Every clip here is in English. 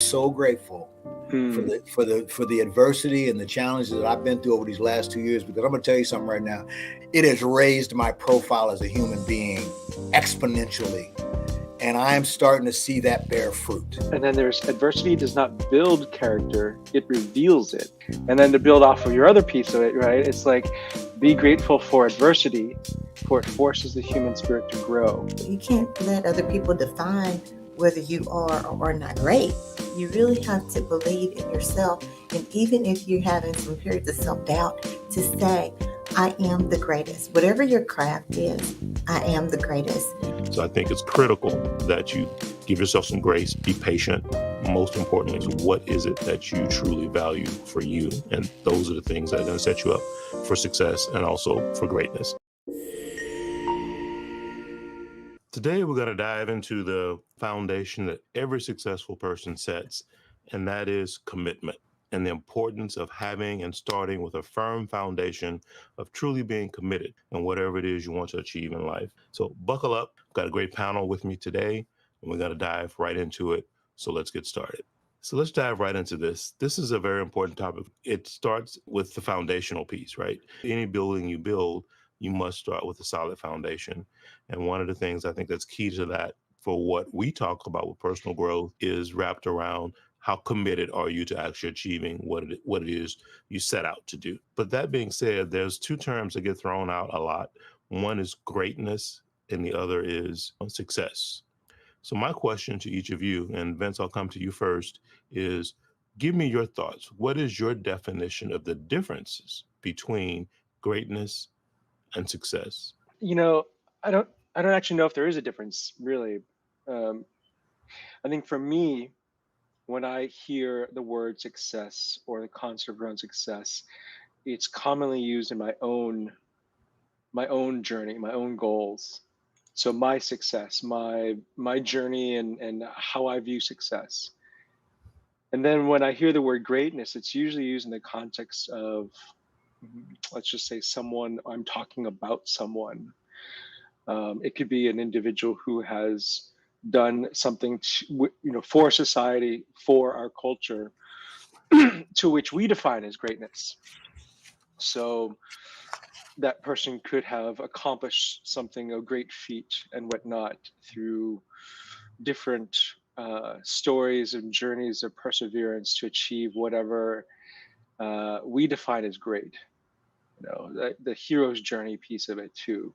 So grateful for Mm. the adversity and the challenges that I've been through over these last 2 years, because I'm going to tell you something right now. It has raised my profile as a human being exponentially, and I am starting to see that bear fruit. And then there's adversity does not build character, it reveals it. And then to build off of your other piece of it, right? It's like be grateful for adversity, for it forces the human spirit to grow. You can't let other people define whether you are or are not great. You really have to believe in yourself. And even if you're having some periods of self doubt, to say, I am the greatest. Whatever your craft is, I am the greatest. So I think it's critical that you give yourself some grace, be patient. Most importantly, is what is it that you truly value for you? And those are the things that are going to set you up for success and also for greatness. Today, we're going to dive into the foundation that every successful person sets, and that is commitment, and the importance of having and starting with a firm foundation of truly being committed in whatever it is you want to achieve in life. So buckle up. I've got a great panel with me today, and we're going to dive right into it. So let's get started. So let's dive right into this. This is a very important topic. It starts with the foundational piece, right? Any building you build, you must start with a solid foundation. And one of the things I think that's key to that for what we talk about with personal growth is wrapped around how committed are you to actually achieving what it is you set out to do. But that being said, there's two terms that get thrown out a lot. One is greatness and the other is success. So my question to each of you, and Vince, I'll come to you first, is give me your thoughts. What is your definition of the differences between greatness and success? You know, I don't I don't actually know if there is a difference really. Um, I think for me, when I hear the word success or the concept around success, it's commonly used in my own journey, my own goals. So my success, my journey, and how I view success. And then when I hear the word greatness, it's usually used in the context of, let's just say, someone I'm talking about someone. It could be an individual who has done something for society, for our culture, to which we define as greatness. So that person could have accomplished something, a great feat and whatnot, through different stories and journeys of perseverance to achieve whatever we define as great. The hero's journey piece of it too.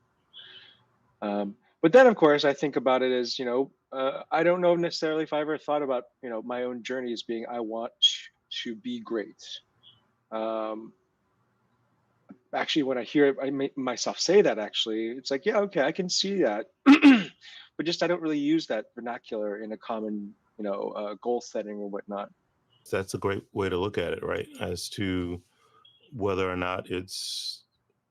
But then, of course, I think about it as, I don't know necessarily if I ever thought about, my own journey as being, I want to be great. Um, Actually, when I hear it, I make myself say that, actually, it's like, yeah, okay, I can see that. But just, I don't really use that vernacular in a common, goal setting or whatnot. That's a great way to look at it, right? As to whether or not it's,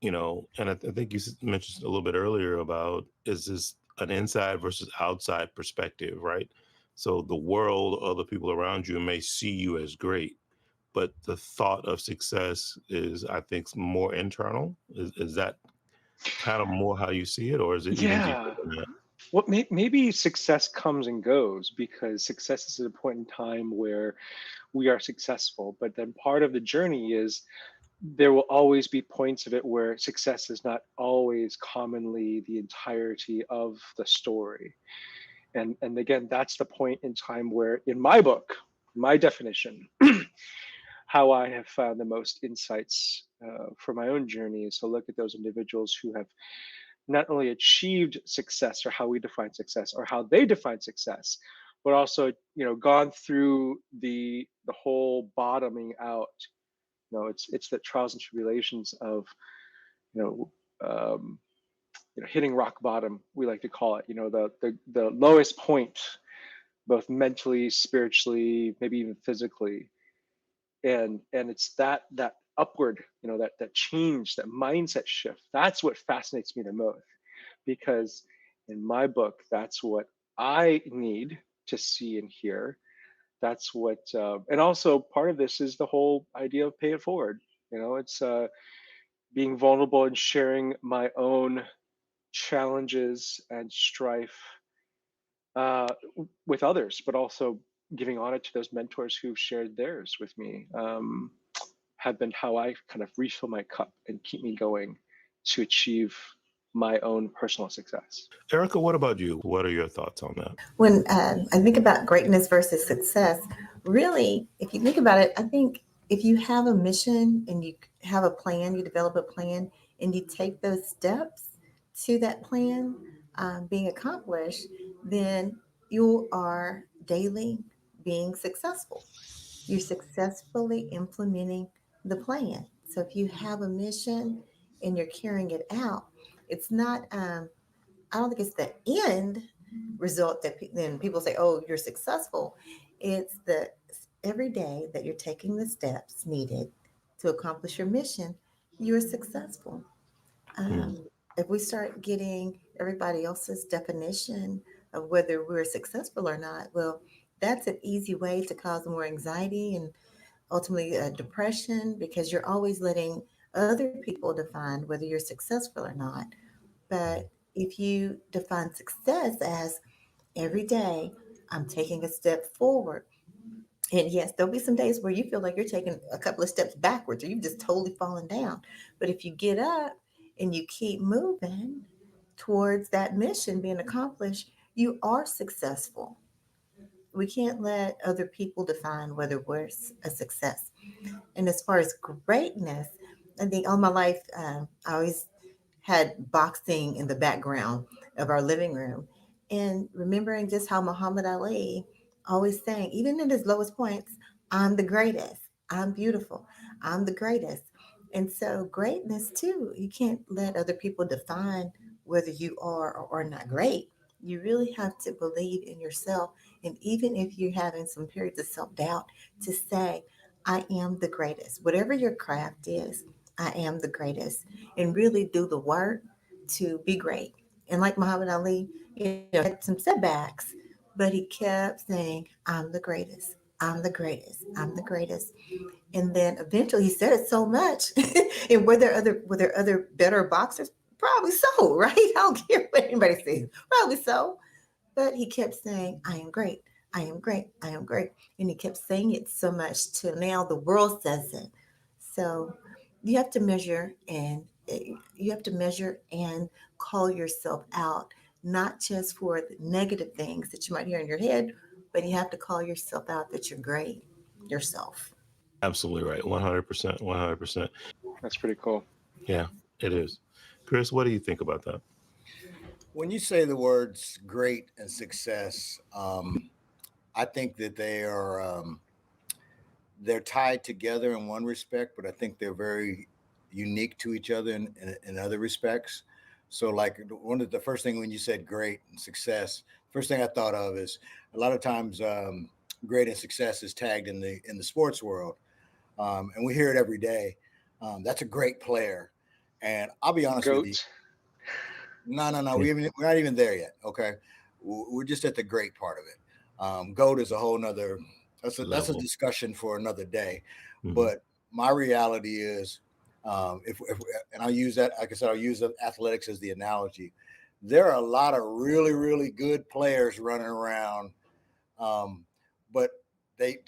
and I think you mentioned a little bit earlier about is this an inside versus outside perspective, right? So the world, other people around you may see you as great, but the thought of success is, I think, more internal. Is that kind of more how you see it, or is it even deeper Yeah. than that? What maybe success comes and goes, because success is at a point in time where we are successful, but then part of the journey is there will always be points of it where success is not always commonly the entirety of the story. And again, that's the point in time where, in my book, my definition, how I have found the most insights for my own journey is to look at those individuals who have not only achieved success, or how we define success, or how they define success, but also, gone through the whole bottoming out. It's the trials and tribulations of, you know um, hitting rock bottom, we like to call it, the lowest point, both mentally, spiritually, maybe even physically. And it's that upward, that change, that mindset shift, that's what fascinates me the most, because in my book, that's what I need to see and hear. That's what, and also part of this is the whole idea of pay it forward. It's being vulnerable and sharing my own challenges and strife with others, but also, giving honor to those mentors who've shared theirs with me, have been how I kind of refill my cup and keep me going to achieve my own personal success. Erica, what about you? What are your thoughts on that? When I think about greatness versus success, really, if you think about it, I think if you have a mission and you have a plan, you develop a plan, and you take those steps to that plan being accomplished, then you are daily being successful. You're successfully implementing the plan. So if you have a mission and you're carrying it out, it's not, I don't think it's the end result that then people say, oh, you're successful. It's the every day that you're taking the steps needed to accomplish your mission, you're successful. Hmm. If we start getting everybody else's definition of whether we're successful or not, well, that's an easy way to cause more anxiety and ultimately depression because you're always letting other people define whether you're successful or not. But if you define success as every day, I'm taking a step forward. And yes, there'll be some days where you feel like you're taking a couple of steps backwards or you've just totally fallen down. But if you get up and you keep moving towards that mission being accomplished, you are successful. We can't let other people define whether we're a success. And as far as greatness, I think all my life, I always had boxing in the background of our living room. And remembering just how Muhammad Ali always saying, even in his lowest points, I'm the greatest. I'm beautiful. I'm the greatest. And so, greatness, too, you can't let other people define whether you are or are not great. You really have to believe in yourself. And even if you're having some periods of self doubt, to say, I am the greatest. Whatever your craft is, I am the greatest. And really do the work to be great. And like Muhammad Ali, had some setbacks, but he kept saying, I'm the greatest. I'm the greatest. I'm the greatest. And then eventually he said it so much. And were there other better boxers? Probably so, right? I don't care what anybody says. Probably so. But he kept saying, I am great. I am great. I am great. And he kept saying it so much till now the world says it. So you have to measure and you have to measure and call yourself out, not just for the negative things that you might hear in your head, but you have to call yourself out that you're great yourself. Absolutely right. 100%. 100%. That's pretty cool. Yeah, it is. Chris, what do you think about that? When you say the words great and success, I think that they're tied together in one respect, but I think they're very unique to each other in other respects. So, like one of the first thing when you said great and success, first thing I thought of is a lot of times great and success is tagged in the sports world, and we hear it every day. That's a great player, and I'll be honest with you, Goat. no, no, no, Yeah. we're not even there yet. Okay, we're just at the great part of it. Goat is a whole nother. That's a Level. discussion for another day. Hmm. But my reality is, if and I'll use that. Like I said, I'll use athletics as the analogy. There are a lot of really really good players running around, um, but they,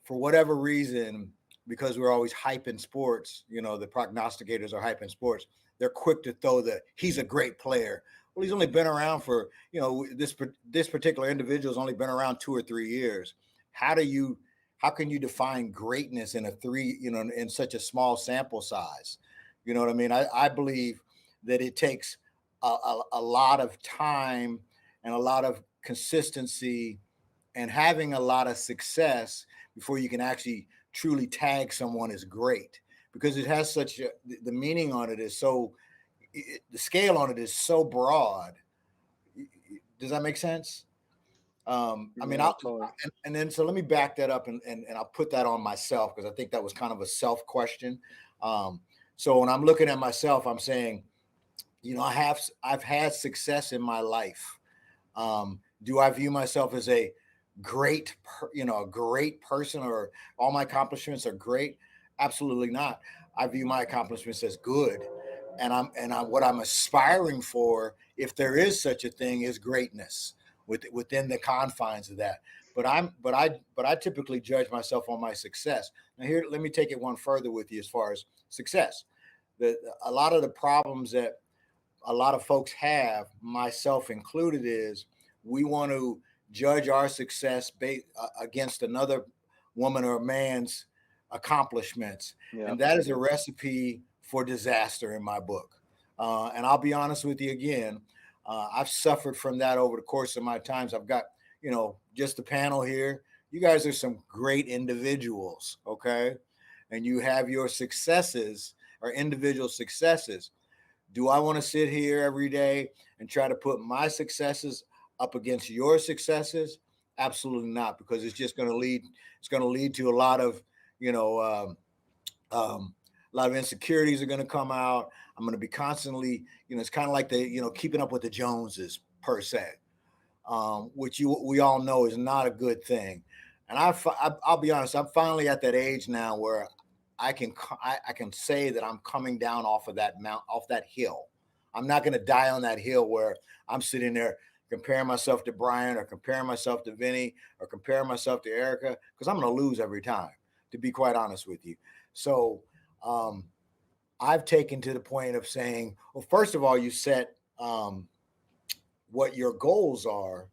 for whatever reason, because we're always hyping sports, the prognosticators are hyping sports. They're quick to throw the he's a great player. Well, he's only been around for this particular individual has only been around 2 or 3 years. How do you how can you define greatness in a three in such a small sample size? You know what I mean? I believe that it takes a lot of time and a lot of consistency and having a lot of success before you can actually truly tag someone as great, because it has such the meaning on it is so the scale on it is so broad. Does that make sense? I mean, Yeah, totally. and then so let me back that up and I'll put that on myself because I think that was kind of a self question. Um, so when I'm looking at myself, I'm saying, I've had success in my life. Do I view myself as a a great person, or all my accomplishments are great? Absolutely not. I view my accomplishments as good, and what I'm aspiring for, if there is such a thing, is greatness within the confines of that. but I typically judge myself on my success. Now here, let me take it one further with you as far as success. A lot of the problems that a lot of folks have, myself included, is we want to judge our success against another woman or man's accomplishments, Yeah. and that is a recipe for disaster in my book. And I'll be honest with you again, I've suffered from that over the course of my times. I've got, just the panel here. You guys are some great individuals, okay? And you have your successes or individual successes. Do I want to sit here every day and try to put my successes up against your successes? Absolutely not, because it's just going to lead. It's going to lead to a lot of, you know, a lot of insecurities are going to come out. I'm going to be constantly, it's kind of like keeping up with the Joneses per se, which we all know is not a good thing. And I'll be honest, I'm finally at that age now where I can say that I'm coming down off of off that hill. I'm not going to die on that hill where I'm sitting there comparing myself to Brian or comparing myself to Vinny or comparing myself to Erica, because I'm going to lose every time, to be quite honest with you. So I've taken to the point of saying, well, first of all, you set what your goals are,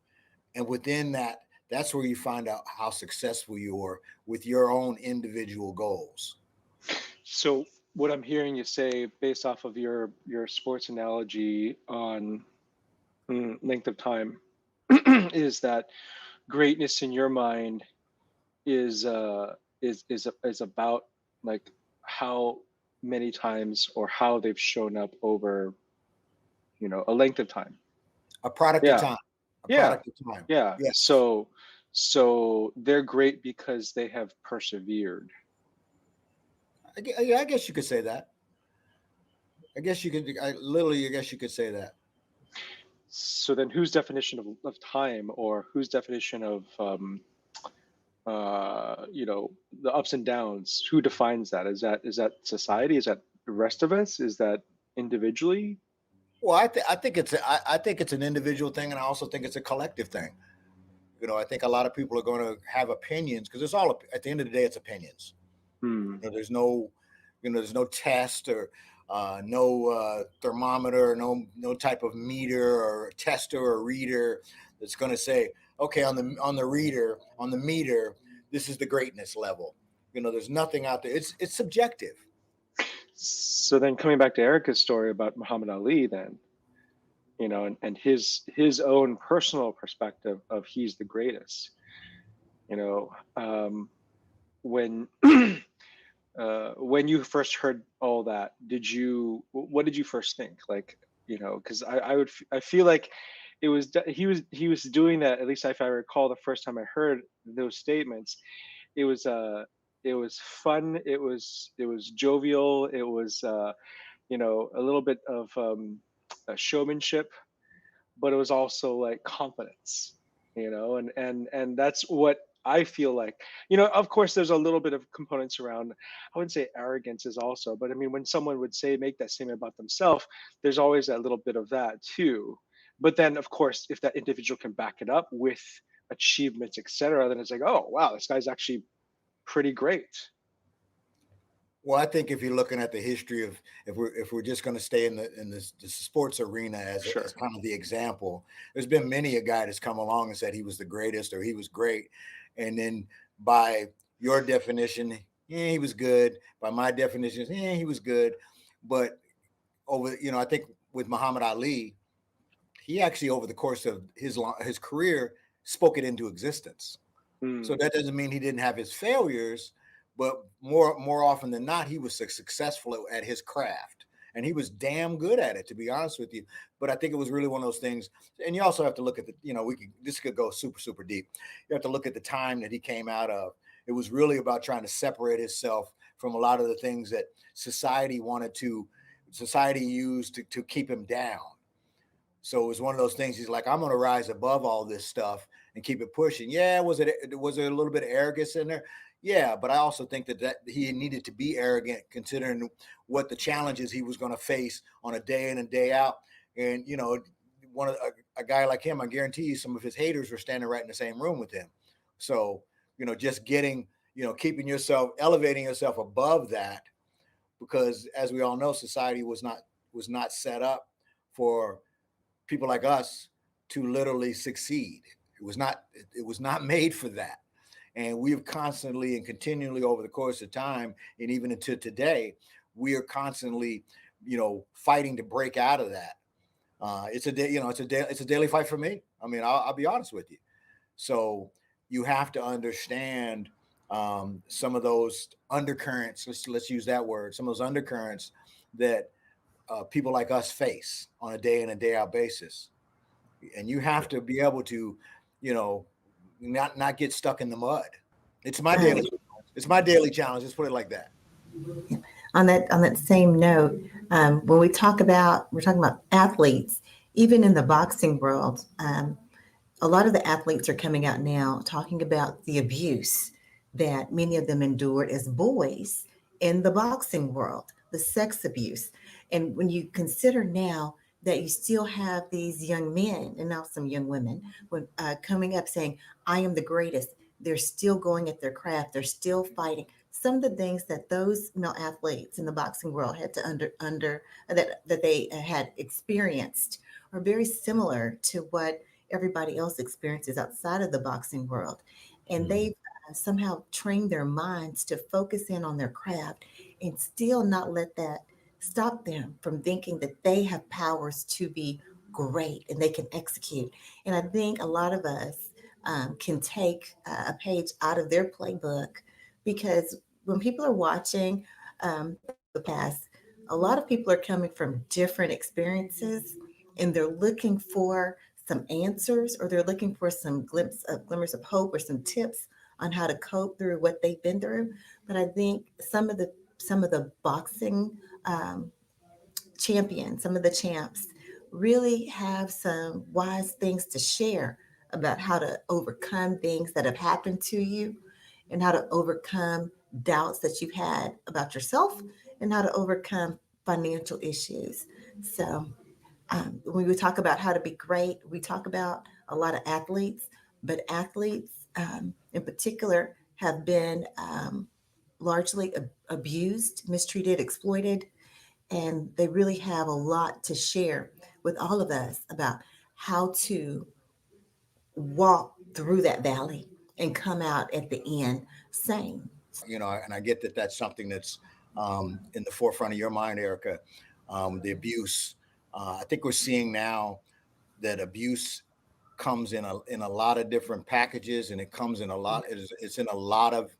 and within that, that's where you find out how successful you are with your own individual goals. So what I'm hearing you say, based off of your sports analogy on length of time, is that greatness in your mind is about like how many times or how they've shown up over a length of time. A product of time. A product of time. Yeah. Yes. So they're great because they have persevered. I guess you could say that. I guess you could say that. So then whose definition of time, or whose definition of the ups and downs, who defines that? Is that society? Is that the rest of us? Is that individually? Well, I think it's an individual thing, and I also think it's a collective thing. I think a lot of people are going to have opinions, because it's all, at the end of the day, it's opinions. There's no test or no thermometer, no type of meter or tester or reader that's going to say, okay, on the meter, this is the greatness level. There's nothing out there. It's subjective. So then, coming back to Erica's story about Muhammad Ali, then, and his own personal perspective of he's the greatest. When when you first heard all that, what did you first think? Like, because I feel like he was doing that, at least if I recall the first time I heard those statements. It was fun, it was jovial, it was a little bit of showmanship, but it was also like confidence, and that's what I feel like. Of course, there's a little bit of components around, I wouldn't say arrogance is also, but I mean, when someone would make that statement about themselves, there's always that little bit of that too. But then, of course, if that individual can back it up with achievements, etc., then it's like, oh wow, this guy's actually pretty great. Well, I think if you're looking at the history of, if we're just going to stay in the sports arena as kind of the example, there's been many a guy that's come along and said he was the greatest or he was great, and then by your definition, he was good. By my definition, he was good. But I think with Muhammad Ali, he actually, over the course of his career, spoke it into existence. So that doesn't mean he didn't have his failures, but more often than not, he was successful at his craft, and he was damn good at it, to be honest with you. But I think it was really one of those things. And you also have to look at this could go super, super deep. You have to look at the time that he came out of. It was really about trying to separate himself from a lot of the things that society used to keep him down. So it was one of those things. He's like, I'm going to rise above all this stuff and keep it pushing. Yeah, was there a little bit of arrogance in there? Yeah, but I also think that he needed to be arrogant, considering what the challenges he was going to face on a day in and day out. And a guy like him, I guarantee you, some of his haters were standing right in the same room with him. So, just getting, keeping yourself, elevating yourself above that, because as we all know, society was not set up for people like us to literally succeed. It was not made for that. And we've constantly and continually over the course of time, and even into today, we are constantly, fighting to break out of that. It's a day, it's a daily fight for me. I mean, I'll be honest with you. So you have to understand some of those undercurrents. Let's use that word. Some of those undercurrents that people like us face on a day in and day out basis, and you have to be able to, you know, not get stuck in the mud. It's my Um, daily. It's my daily challenge. Let's put it like that. on that same note, when we're talking about athletes, even in the boxing world, a lot of the athletes are coming out now talking about the abuse that many of them endured as boys in the boxing world, the sex abuse. And when you consider now that you still have these young men and now some young women coming up saying, I am the greatest, they're still going at their craft, they're still fighting. Some of the things that those male athletes in the boxing world had to under that they had experienced are very similar to what everybody else experiences outside of the boxing world. And Mhm. they've somehow trained their minds to focus in on their craft and still not let that stop them from thinking that they have powers to be great and they can execute. And I think a lot of us can take a page out of their playbook because when people are watching the past, a lot of people are coming from different experiences and they're looking for some answers or they're looking for some glimmers of hope or some tips on how to cope through what they've been through. But I think some of the boxing champions, some of the champs, really have some wise things to share about how to overcome things that have happened to you and how to overcome doubts that you've had about yourself and how to overcome financial issues. So when we talk about how to be great, we talk about a lot of athletes, but athletes in particular have been largely abused, mistreated, exploited, and they really have a lot to share with all of us about how to walk through that valley and come out at the end sane. And I get that that's something that's in the forefront of your mind, Erica. The abuse. I think we're seeing now that abuse comes in a lot of different packages, and it comes in a lot. It's in a lot of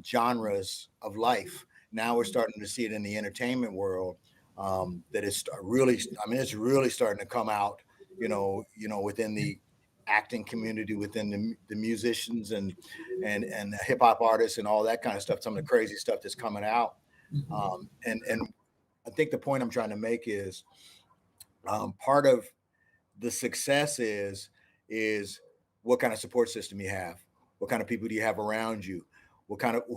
genres of life. Now we're starting to see it in the entertainment world. That is really, I mean, it's really starting to come out. Within the acting community, within the musicians and the hip hop artists and all that kind of stuff. Some of the crazy stuff that's coming out. And I think the point I'm trying to make is part of the success is what kind of support system you have, what kind of people do you have around you,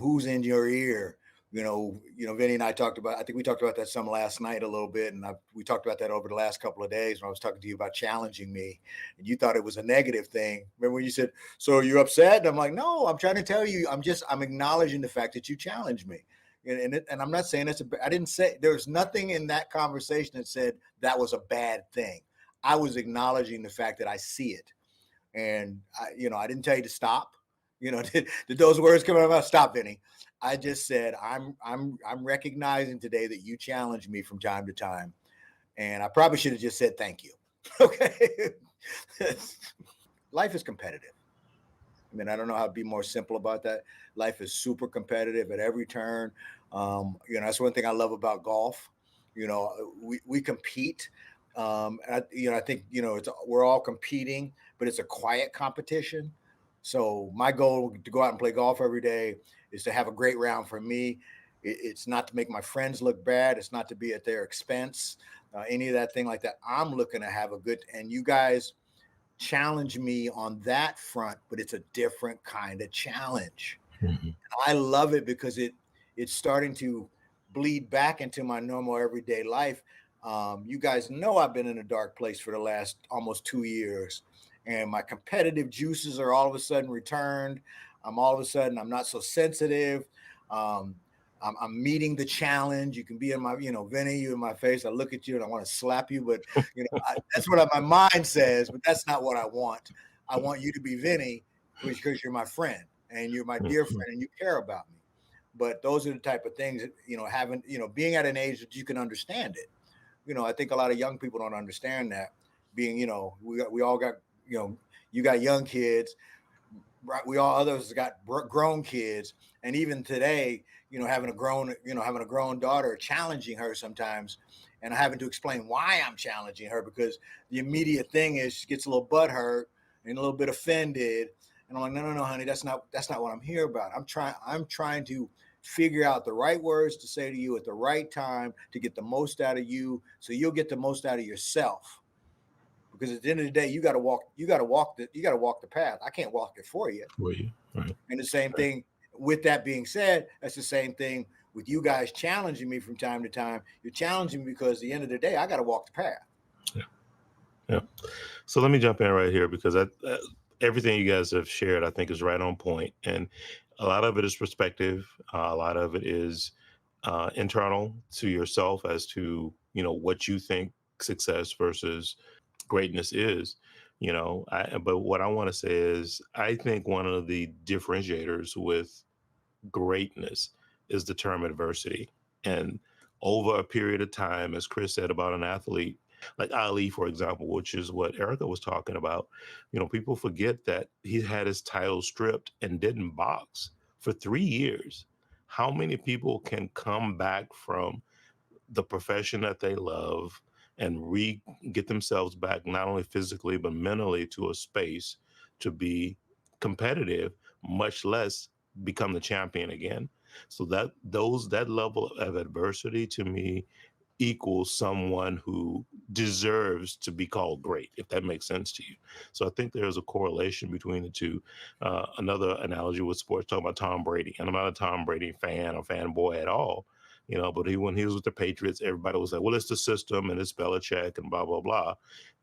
who's in your ear. Vinny and I talked about. I think we talked about that some last night a little bit, and we talked about that over the last couple of days when I was talking to you about challenging me, and you thought it was a negative thing. Remember when you said, "So you're upset?" And I'm like, "No, I'm trying to tell you. I'm acknowledging the fact that you challenged me." And I'm not saying I didn't say there's nothing in that conversation that said that was a bad thing. I was acknowledging the fact that I see it, and I didn't tell you to stop. Did those words come out of my mouth? Stop, Vinny. I just said I'm recognizing today that you challenge me from time to time, and I probably should have just said thank you. Okay, life is competitive. I mean, I don't know how to be more simple about that. Life is super competitive at every turn. That's one thing I love about golf. We compete. I think we're all competing, but it's a quiet competition. So my goal to go out and play golf every day is to have a great round for me. It's not to make my friends look bad. It's not to be at their expense, any of that thing like that. I'm looking to have a good. And you guys challenge me on that front, but it's a different kind of challenge. Mhm. I love it because it's starting to bleed back into my normal everyday life. You guys know I've been in a dark place for the last almost 2 years, and my competitive juices are all of a sudden returned. I'm not so sensitive. Um, I'm meeting the challenge. You can be in my, Vinny, you in my face. I look at you and I want to slap you, but that's what my mind says. But that's not what I want. I want you to be Vinny because you're my friend and you're my dear Mhm. friend and you care about me. But those are the type of things that, having, being at an age that you can understand it. I think a lot of young people don't understand that. Being, we all got, you got young kids, right? We all others got grown kids, and even today, having a grown daughter, challenging her sometimes, and having to explain why I'm challenging her because the immediate thing is she gets a little butthurt and a little bit offended, and I'm like, no, no, no, honey, that's not what I'm here about. I'm trying to figure out the right words to say to you at the right time to get the most out of you, so you'll get the most out of yourself. Because at the end of the day, you got to walk the path. I can't walk it for you. For you. Right. And the same Right. thing, with that being said, that's the same thing with you guys challenging me from time to time. You're challenging me because at the end of the day, I got to walk the path. Yeah. Yeah. So let me jump in right here because everything you guys have shared, I think, is right on point, and a lot of it is perspective. A lot of it is internal to yourself as to what you think success versus greatness is. But what I want to say is, I think one of the differentiators with greatness is the term adversity. And over a period of time, as Chris said about an athlete like Ali, for example, which is what Erica was talking about, people forget that he had his title stripped and didn't box for 3 years. How many people can come back from the profession that they love and get themselves back not only physically but mentally to a space to be competitive, much less become the champion again? So that level of adversity to me equals someone who deserves to be called great, if that makes sense to you. So I think there's a correlation between the two. Another analogy with sports, talking about Tom Brady, and I'm not a Tom Brady fan or fanboy at all, but when he was with the Patriots, everybody was like, well, it's the system and it's Belichick and blah, blah, blah.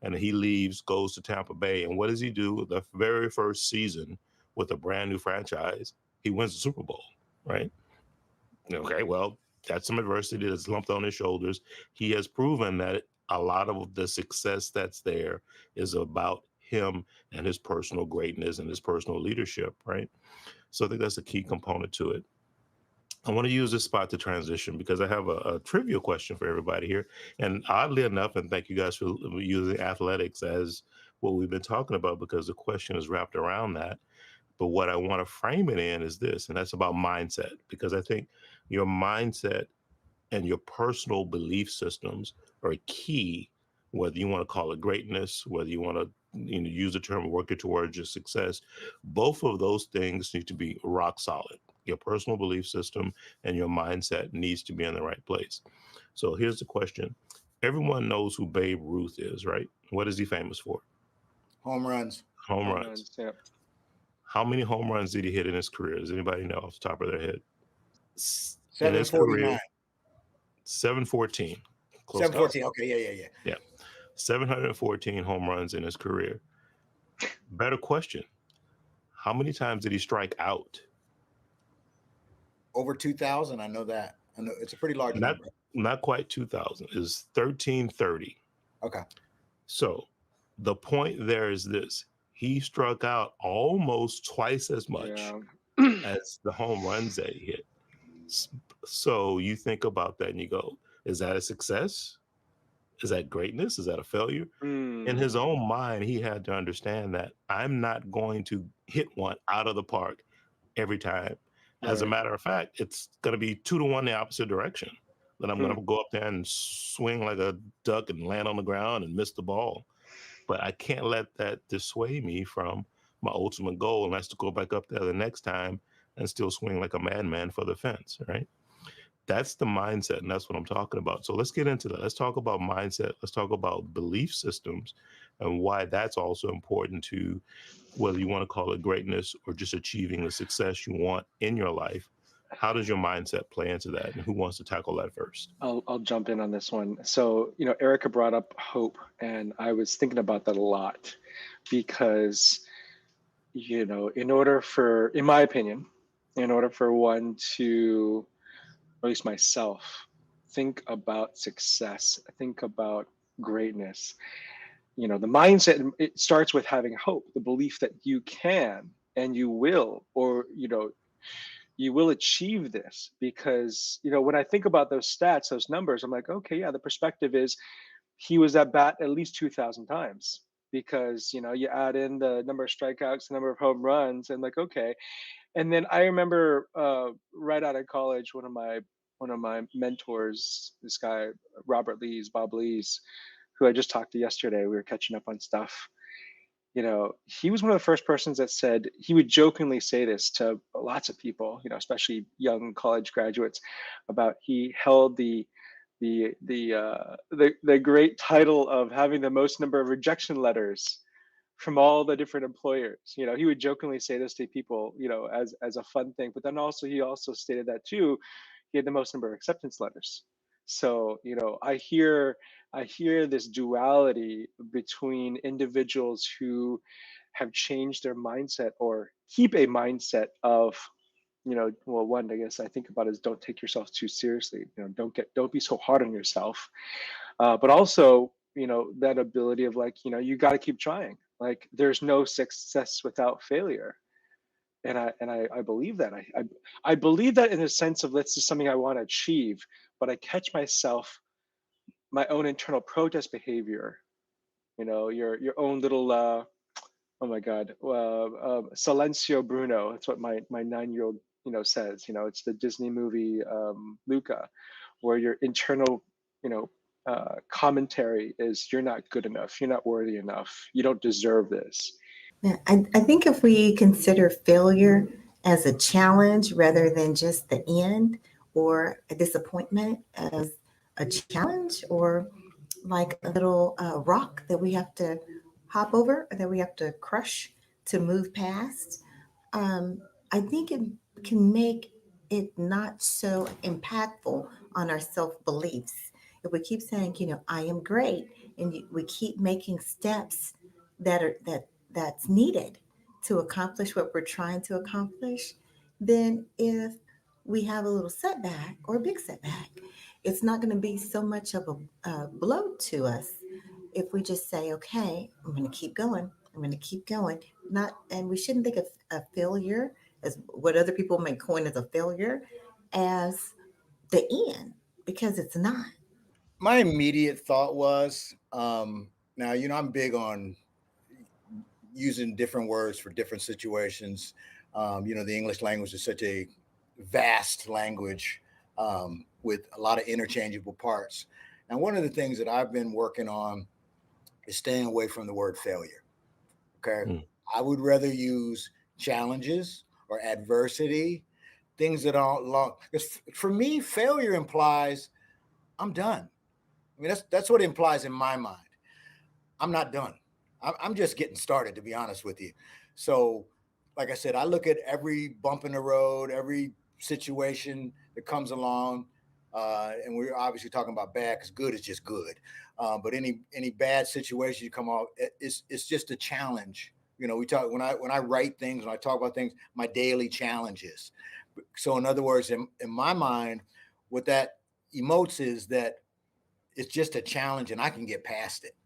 And he leaves, goes to Tampa Bay. And what does he do? The very first season with a brand new franchise, he wins the Super Bowl, right? Okay, well, that's some adversity that's lumped on his shoulders. He has proven that a lot of the success that's there is about him and his personal greatness and his personal leadership, right? So I think that's a key component to it. I want to use this spot to transition because I have a trivia question for everybody here. And oddly enough, and thank you guys for using athletics as what we've been talking about, because the question is wrapped around that. But what I want to frame it in is this, and that's about mindset, because I think your mindset and your personal belief systems are key, whether you want to call it greatness, whether you want to use the term working towards your success. Both of those things need to be rock solid. Your personal belief system and your mindset needs to be in the right place. So here's the question. Everyone knows who Babe Ruth is, right? What is he famous for? Home runs. Home Home runs. runs. Yeah. How many home runs did he hit in his career? Does anybody know off the top of their head? In his 749. career, 714. Close Seven enough. fourteen. Okay, yeah. Yeah. 714 home runs in his career. Better question. How many times did he strike out? Over 2,000. I know that. I know it's a pretty large Not number. not quite 2000. Is 1330. Okay. So the point there is this. He struck out almost twice as much Yeah. as the home runs that he hit. So you think about that and you go, is that a success? Is that greatness? Is that a failure? In his Mm, own mind, he had to understand that I'm not going to hit one out of the park every time. As a right. matter of fact, it's going to be 2 to 1 the opposite direction. Then I'm going Hmm. to go up there and swing like a duck and land on the ground and miss the ball. But I can't let that dissuade me from my ultimate goal, and that's to go back up there the next time and still swing like a madman for the fence, right? That's the mindset, and that's what I'm talking about. So let's get into that. Let's talk about mindset. Let's talk about belief systems and why that's also important to whether you want to call it greatness or just achieving the success you want in your life. How does your mindset play into that? And who wants to tackle that first? I'll jump in on this one. So, Erica brought up hope, and I was thinking about that a lot. because, in my opinion, in order for one to, or at least myself, think about success, think about greatness, the mindset, it starts with having hope, the belief that you can and you will, or, you will achieve this. Because, when I think about those stats, those numbers, I'm like, okay, yeah, the perspective is he was at bat at least 2,000 times. Because, you add in the number of strikeouts, the number of home runs, and like, okay. And then I remember right out of college, one of my mentors, this guy, Bob Lees, who I just talked to yesterday, we were catching up on stuff. He was one of the first persons that said, he would jokingly say this to lots of people, especially young college graduates, about he held the great title of having the most number of rejection letters from all the different employers. He would jokingly say this to people, as a fun thing. But then also, he also stated that too, he had the most number of acceptance letters. So, I hear this duality between individuals who have changed their mindset or keep a mindset of, well, one, I guess I think about is, don't take yourself too seriously. Don't be so hard on yourself. But also, that ability of, like, you got to keep trying. Like, there's no success without failure. And I believe that. I believe that in a sense of, this is something I want to achieve, but I catch myself, my own internal protest behavior. Your own little oh my God, Silencio Bruno. That's what my 9-year-old says. It's the Disney movie Luca, where your internal commentary is, you're not good enough, you're not worthy enough, you don't deserve this. Yeah, I think if we consider failure as a challenge rather than just the end or a disappointment as a challenge or like a little rock that we have to hop over, that we have to crush to move past, um, I think it can make it not so impactful on our self beliefs. If we keep saying, I am great, and we keep making steps that's needed to accomplish what we're trying to accomplish, then if we have a little setback or a big setback, it's not going to be so much of a blow to us if we just say, okay, I'm going to keep going. I'm going to keep going. Not, and we shouldn't think of a failure as what other people may coin as a failure as the end, because it's not. My immediate thought was, now, I'm big on using different words for different situations. The English language is such a vast language, with a lot of interchangeable parts. And one of the things that I've been working on is staying away from the word failure. Okay. Mm. I would rather use challenges or adversity, things that aren't long. Because for me, failure implies I'm done. I mean, that's what it implies in my mind. I'm not done. I'm just getting started, to be honest with you. So, like I said, I look at every bump in the road, every situation that comes along, and we're obviously talking about bad because good is just good. But any bad situation you come off, it's just a challenge. We talk when I write things, when I talk about things, my daily challenges. So, in other words, in my mind, what that emotes is that it's just a challenge, and I can get past it.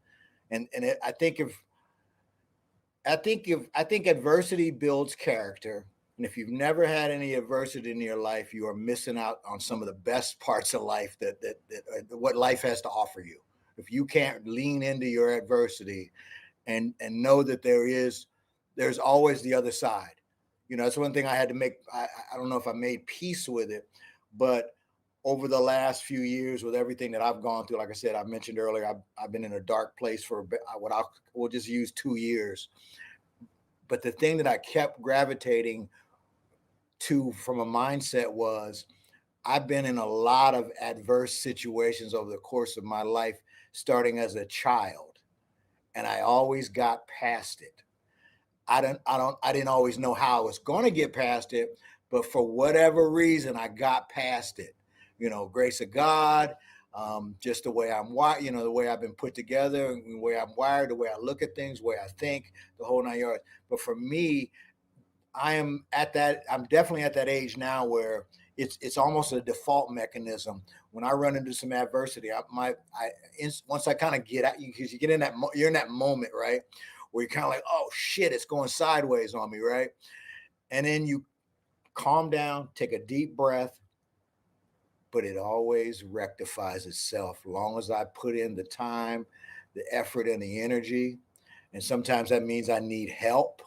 I think adversity builds character. And if you've never had any adversity in your life, you are missing out on some of the best parts of life that what life has to offer you. If you can't lean into your adversity and know that there's always the other side. That's one thing I had to make. I don't know if I made peace with it, but over the last few years, with everything that I've gone through, like I said, I mentioned earlier, I've been in a dark place for we'll just use 2 years. But the thing that I kept gravitating to from a mindset was, I've been in a lot of adverse situations over the course of my life, starting as a child, and I always got past it. I didn't always know how I was going to get past it, but for whatever reason, I got past it. Grace of God, Just the way I'm wired, the way I've been put together, and the way I'm wired, the way I look at things, the way I think, the whole 9 yards. But for me, I'm definitely at that age now where it's almost a default mechanism. When I run into some adversity, once I kind of get at you, because you get in that, you're in that moment, right? Where you're kind of like, oh shit, it's going sideways on me, right? And then you calm down, take a deep breath, but it always rectifies itself. As long as I put in the time, the effort, and the energy. And sometimes that means I need help.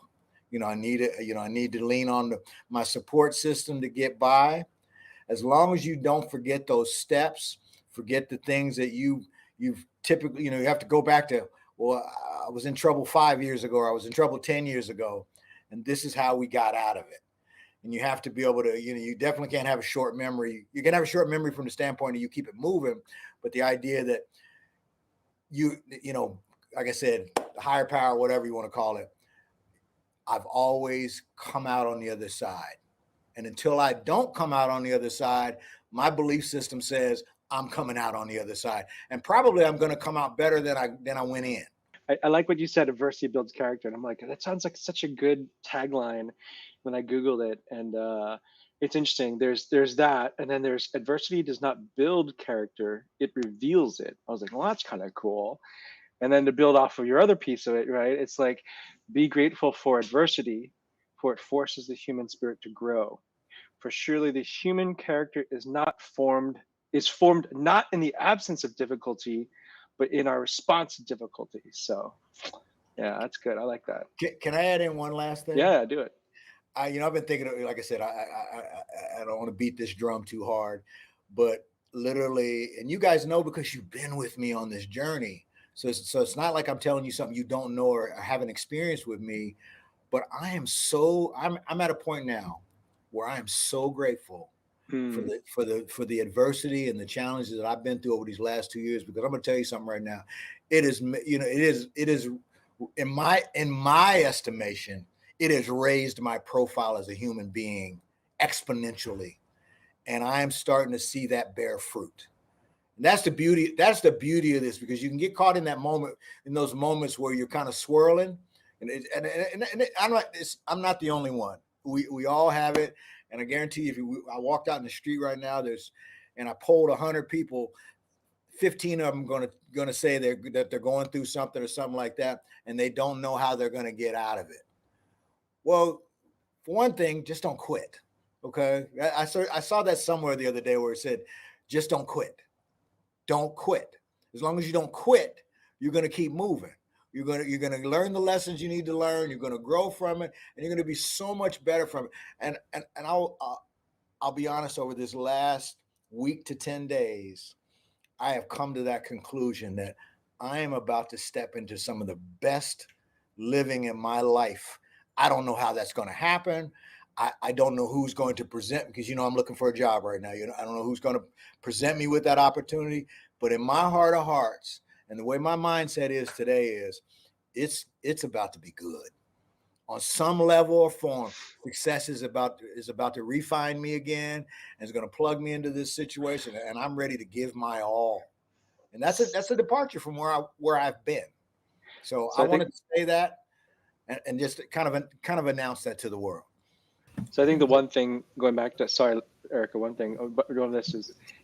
I need it. I need to lean on my support system to get by. As long as you don't forget those steps, forget the things that you've typically, you have to go back to. Well, I was in trouble 5 years ago, or I was in trouble 10 years ago, and this is how we got out of it. And you have to be able to, you definitely can't have a short memory. You can have a short memory from the standpoint that you keep it moving, but the idea that like I said, higher power, whatever you want to call it, I've always come out on the other side. And until I don't come out on the other side, my belief system says I'm coming out on the other side. And probably I'm going to come out better than I went in. I like what you said, adversity builds character. And I'm like, that sounds like such a good tagline when I Googled it. And it's interesting. There's that. And then there's adversity does not build character, it reveals it. I was like, well, that's kind of cool. And then to build off of your other piece of it, right? It's like, be grateful for adversity, for it forces the human spirit to grow. For surely the human character is formed not in the absence of difficulty, but in our response to difficulty. So yeah, that's good. I like that. Can I add in one last thing? Yeah, do it. I've been thinking, like I said, I don't want to beat this drum too hard, but literally, and you guys know because you've been with me on this journey. So it's not like I'm telling you something you don't know or haven't experienced with me, but I'm at a point now where I am so grateful for the adversity and the challenges that I've been through over these last 2 years, because I'm going to tell you something right now. It is in my estimation, it has raised my profile as a human being exponentially. And I am starting to see that bear fruit. And that's the beauty. That's the beauty of this, because you can get caught in that moment, in those moments where you're kind of swirling. And I'm not the only one. We all have it. And I guarantee you, I walked out in the street right now, and I polled 100 people, 15 of them going to say that they're going through something or something like that, and they don't know how they're going to get out of it. Well, for one thing, just don't quit. Okay, I saw that somewhere the other day where it said, just don't quit. Don't quit. As long as you don't quit, you're going to keep moving. You're going to learn the lessons you need to learn. You're going to grow from it, and you're going to be so much better from it. And I'll be honest, over this last week to 10 days, I have come to that conclusion that I am about to step into some of the best living in my life. I don't know how that's going to happen. I don't know who's going to present, because, I'm looking for a job right now. I don't know who's going to present me with that opportunity, but in my heart of hearts, and the way my mindset is today is it's about to be good on some level or form. Success is about to refine me again, and is going to plug me into this situation, and I'm ready to give my all. And that's a departure from where I've been. So I wanted to say that and just kind of announce that to the world. So I think the one thing, going back to, sorry, Erica, one thing doing this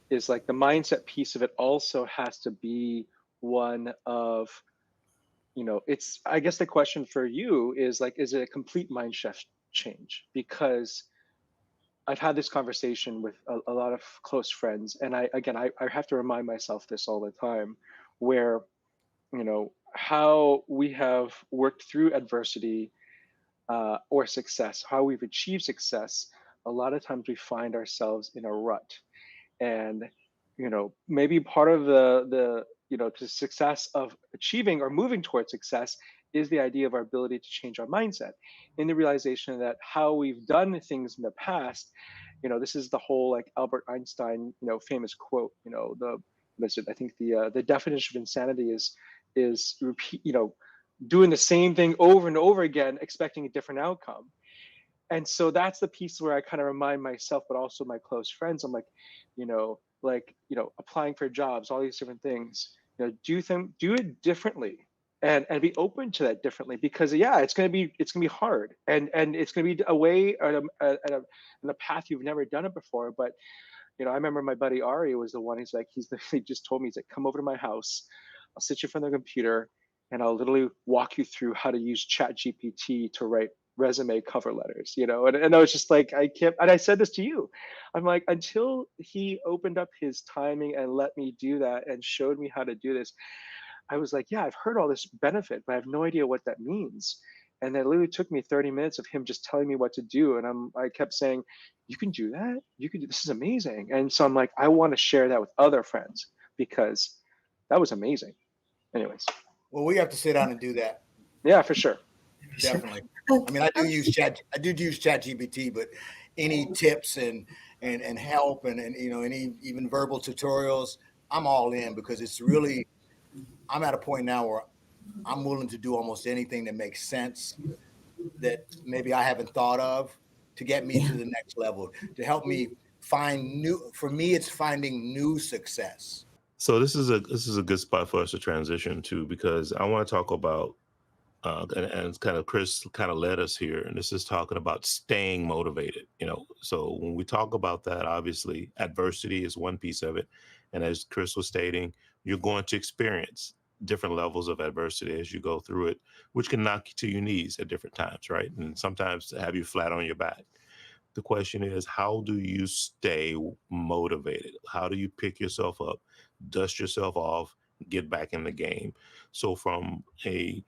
is like the mindset piece of it also has to be one of, it's, I guess the question for you is like, is it a complete mind shift change? Because I've had this conversation with a lot of close friends, and I have to remind myself this all the time, where, how we have worked through adversity or success, how we've achieved success. A lot of times we find ourselves in a rut, and maybe part of the success of achieving or moving towards success is the idea of our ability to change our mindset, in the realization that how we've done things in the past, this is the whole, like, Albert Einstein, famous quote, I think the definition of insanity is repeat, doing the same thing over and over again, expecting a different outcome. And so that's the piece where I kind of remind myself, but also my close friends. I'm like, applying for jobs, all these different things. Do it differently, and be open to that differently, because yeah, it's gonna be hard, and it's gonna be a way and a path you've never done it before. But I remember my buddy Ari was the one. He's like, he just told me, he's like, come over to my house, I'll sit you in front of the computer, and I'll literally walk you through how to use Chat GPT to write resume cover letters. And I was just like, I can't. And I said this to you, I'm like, until he opened up his timing and let me do that and showed me how to do this, I was like, yeah, I've heard all this benefit, but I have no idea what that means. And it literally took me 30 minutes of him just telling me what to do. And I kept saying, you can do that. You can do this is amazing. And so I'm like, I want to share that with other friends because that was amazing. Anyways. Well, we have to sit down and do that. Yeah, for sure. Definitely. I mean, I do use Chat GPT, but any tips and help and any even verbal tutorials, I'm all in, because it's really, I'm at a point now where I'm willing to do almost anything that makes sense, that maybe I haven't thought of, to get me Yeah. to the next level, to help me find new. For me, it's finding new success. So this is a good spot for us to transition to, because I want to talk about and kind of Chris kind of led us here, and this is talking about staying motivated. So when we talk about that, obviously adversity is one piece of it, and as Chris was stating, you're going to experience different levels of adversity as you go through it, which can knock you to your knees at different times, right? And sometimes have you flat on your back. The question is, how do you stay motivated? How do you pick yourself up, dust yourself off, get back in the game? So from a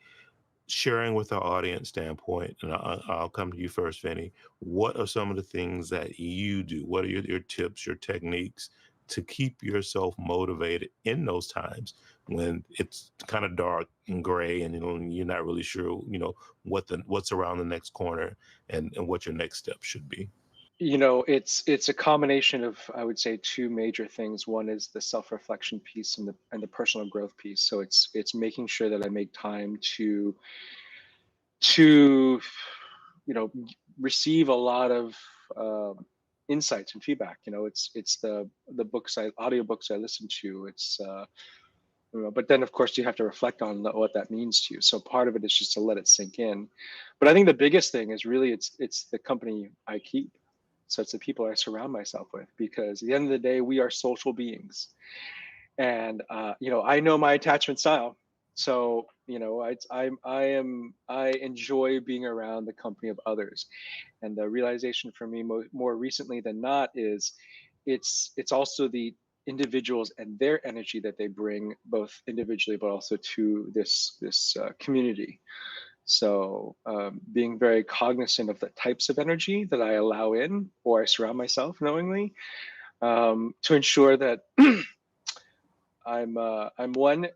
sharing with our audience standpoint, and I'll come to you first, Vinny. What are some of the things that you do? What are your tips, your techniques to keep yourself motivated in those times when it's kind of dark and gray, and you're not really sure, what's around the next corner, and what your next step should be? It's a combination of, I would say, two major things. One is the self-reflection piece and the personal growth piece. So it's making sure that I make time to receive a lot of insights and feedback. It's the audiobooks I listen to. It's but then of course you have to reflect on what that means to you. So part of it is just to let it sink in. But I think the biggest thing is really it's the company I keep. So it's the people I surround myself with, because at the end of the day, we are social beings. And I know my attachment style. So I enjoy being around the company of others. And the realization for me more recently than not is it's also the individuals and their energy that they bring, both individually but also to this community. So being very cognizant of the types of energy that I allow in or I surround myself knowingly, to ensure that I'm one,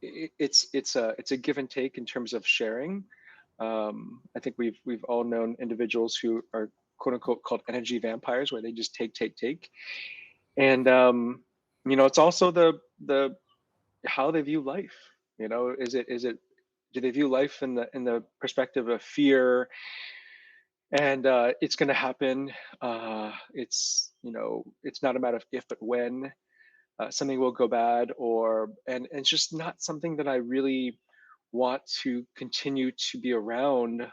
it's a give and take in terms of sharing. I think we've all known individuals who are quote unquote called energy vampires, where they just take, and it's also the how they view life. Is it do they view life in the perspective of fear and it's going to happen? It's not a matter of if but when something will go bad, and it's just not something that I really want to continue to be around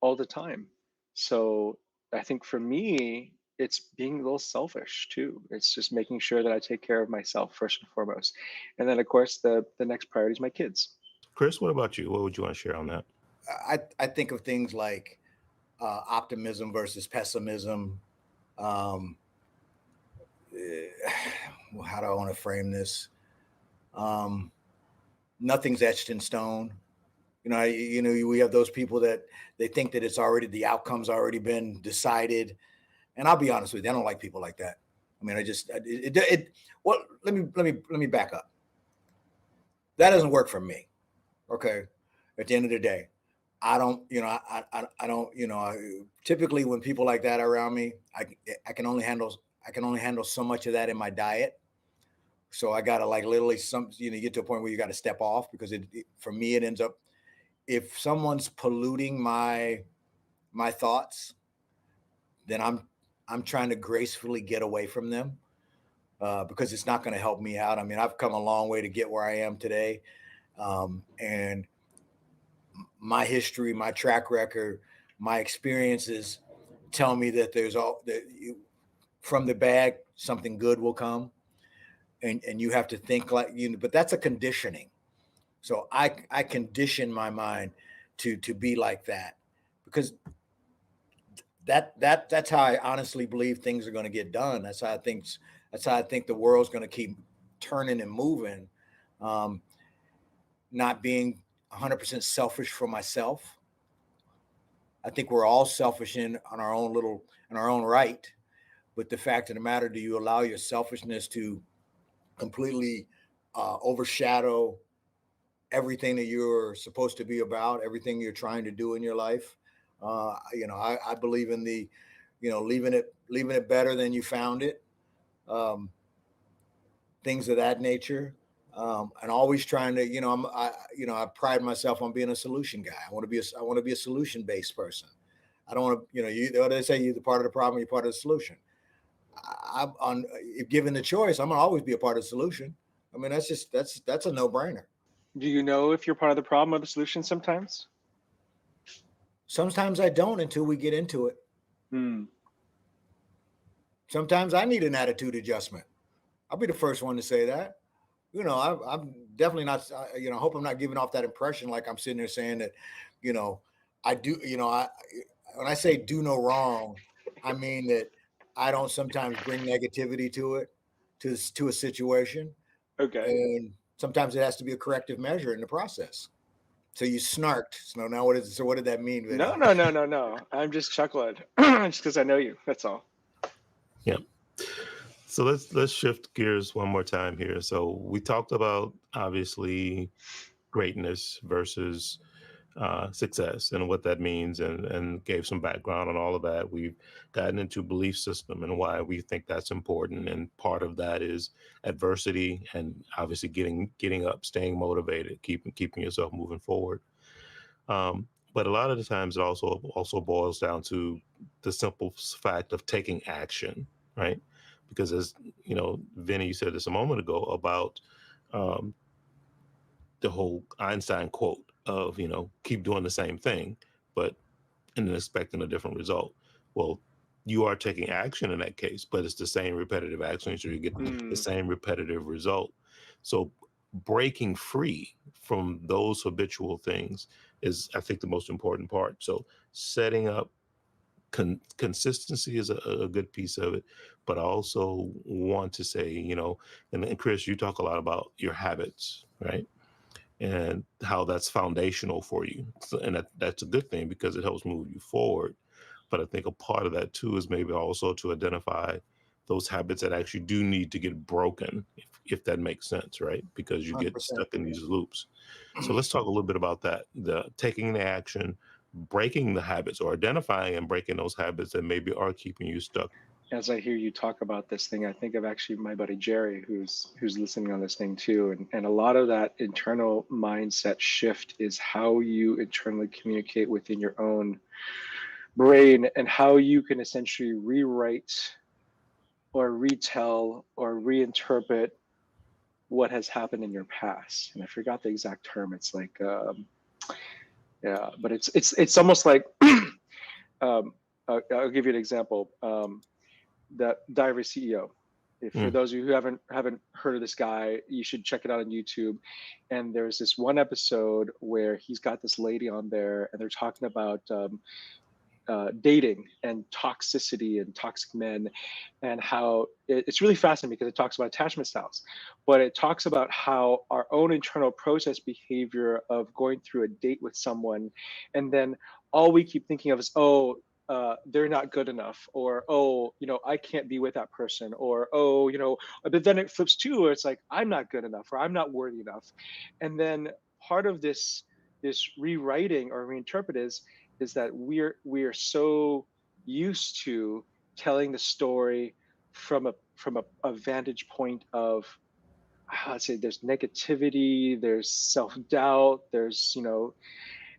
all the time. So I think for me, it's being a little selfish too. It's just making sure that I take care of myself first and foremost, and then of course the next priority is my kids. Chris, what about you? What would you want to share on that? I think of things like optimism versus pessimism. Um, how do I want to frame this? Um, Nothing's etched in stone. We have those people that they think that the outcome's already been decided. And I'll be honest with you, I don't like people like that. I mean, well, let me back up. That doesn't work for me. Okay. At the end of the day, I don't, I don't, typically when people like that are around me, I can only handle so much of that in my diet. So I gotta like literally you get to a point where you got to step off, because for me, it ends up, if someone's polluting my my thoughts, then I'm trying to gracefully get away from them, because it's not going to help me out. I mean, I've come a long way to get where I am today, and my history, my track record, my experiences tell me that there's all that from the bad something good will come, and you have to think like you. But that's a conditioning. So I condition my mind to be like that, because that's how I honestly believe things are going to get done. That's how I think the world's going to keep turning and moving. Um, Not being 100% selfish for myself. I think we're all selfish in our own right. But the fact of the matter, do you allow your selfishness to completely overshadow everything that you're supposed to be about, everything you're trying to do in your life? I believe in the, leaving it better than you found it. Um, Things of that nature. And always trying to, I pride myself on being a solution guy. I want to be a solution based person. I don't want to, they say you're the part of the problem, you're part of the solution. If given the choice, I'm gonna always be a part of the solution. I mean, that's a no brainer. Do you know if you're part of the problem or the solution sometimes? Sometimes I don't until we get into it. Hmm. Sometimes I need an attitude adjustment. I'll be the first one to say that. I'm definitely not. I hope I'm not giving off that impression like I'm sitting there saying that, you know, I do. When I say do no wrong, I mean that I don't sometimes bring negativity to it, to a situation, Okay. and sometimes it has to be a corrective measure in the process. So you snarked. So now what is? So what did that mean, No, Vinny? no, no, no, no. I'm just chuckling just because I know you. That's all. Yeah. So let's shift gears one more time here. So we talked about obviously greatness versus success and what that means, and gave some background on all of that. We've gotten into belief system and why we think that's important, and part of that is adversity, and obviously getting up, staying motivated, keeping yourself moving forward. But a lot of the times it also boils down to the simple fact of taking action, right? Because as you know, Vinny, you said this a moment ago about um, the whole Einstein quote of, keep doing the same thing, but and then expecting a different result. Well, you are taking action in that case, but it's the same repetitive action, so you get the Hmm. same repetitive result. So breaking free from those habitual things is, I think, the most important part. So setting up consistency is a good piece of it, but I also want to say, and Chris, you talk a lot about your habits, right? And how that's foundational for you. So, and that's a good thing because it helps move you forward. But I think a part of that too is maybe also to identify those habits that actually do need to get broken, if that makes sense, right? Because you get 100%. stuck in these loops. So let's talk a little bit about that. The taking the action, breaking the habits, or identifying and breaking those habits that maybe are keeping you stuck. As I hear you talk about this thing, I think of actually my buddy Jerry, who's listening on this thing too, and a lot of that internal mindset shift is how you internally communicate within your own brain, and how you can essentially rewrite or retell or reinterpret what has happened in your past. And I forgot the exact term. It's like yeah, but it's almost like I'll give you an example. That Diver CEO. If for Mm, those of you who haven't heard of this guy, you should check it out on YouTube. And there's this one episode where he's got this lady on there, and they're talking about dating and toxicity and toxic men, and how it's really fascinating because it talks about attachment styles, but it talks about how our own internal process behavior of going through a date with someone, and then all we keep thinking of is, oh, they're not good enough, or oh, I can't be with that person, or oh, but then it flips too, where it's like, I'm not good enough, or I'm not worthy enough. And then part of this rewriting or reinterpret is that we're so used to telling the story from a vantage point of, let's say, there's negativity, there's self-doubt, there's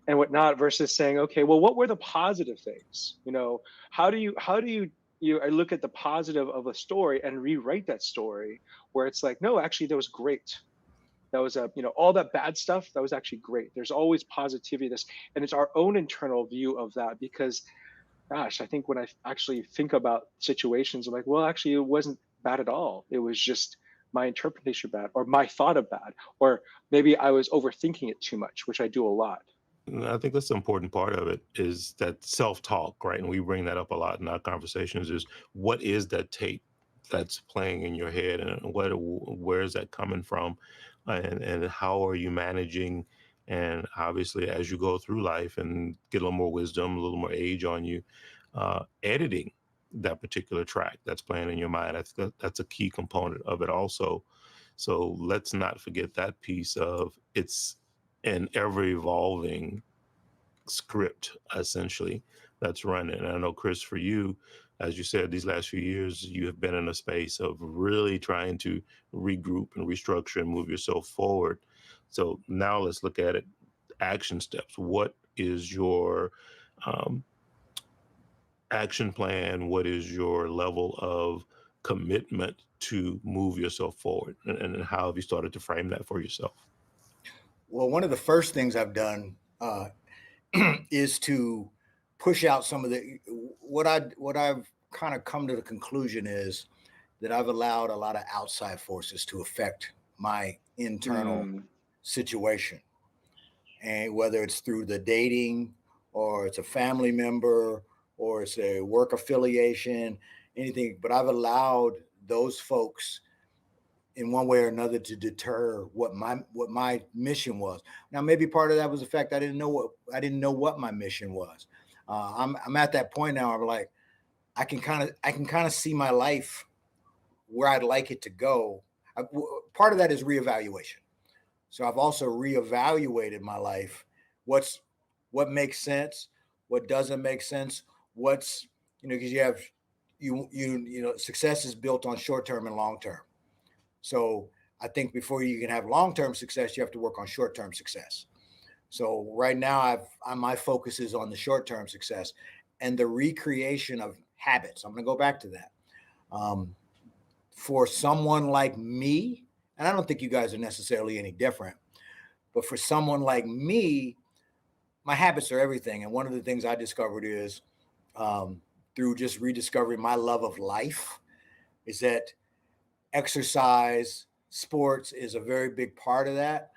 and whatnot, versus saying, okay, well, what were the positive things? How do you I look at the positive of a story and rewrite that story, where it's like, no, actually, that was great. That was all that bad stuff, that was actually great. There's always positivity. This And it's our own internal view of that, because gosh, I think when I actually think about situations, I'm like, well, actually, it wasn't bad at all. It was just my interpretation bad, or my thought of bad, or maybe I was overthinking it too much, which I do a lot. And I think that's the important part of it is that self-talk, right? And we bring that up a lot in our conversations is what is that tape that's playing in your head and where is that coming from? And how are you managing? And obviously, as you go through life and get a little more wisdom, a little more age on you, editing that particular track that's playing in your mind, that's a key component of it also. So let's not forget that piece of it's an ever evolving script essentially that's running. And I know, Chris, for you, as you said, these last few years, you have been in a space of really trying to regroup and restructure and move yourself forward. So now let's look at it. Action steps. What is your um, action plan? What is your level of commitment to move yourself forward? And how have you started to frame that for yourself? Well, one of the first things I've done is to push out some of the what I've kind of come to the conclusion is that I've allowed a lot of outside forces to affect my internal Mm, situation, and whether it's through the dating, or it's a family member, or it's a work affiliation, anything. But I've allowed those folks in one way or another to deter what my mission was. Now, maybe part of that was the fact I didn't know what my mission was. I'm at that point now. I'm like, I can kind of see my life where I'd like it to go. Part of that is reevaluation. So I've also reevaluated my life. What's what makes sense, what doesn't make sense, what's because success is built on short term and long term. So I think before you can have long term success, you have to work on short term success. So right now, my focus is on the short term success and the recreation of habits. I'm going to go back to that. Um, for someone like me, and I don't think you guys are necessarily any different, but for someone like me, my habits are everything. And one of the things I discovered is through just rediscovering my love of life is that exercise, sports is a very big part of that.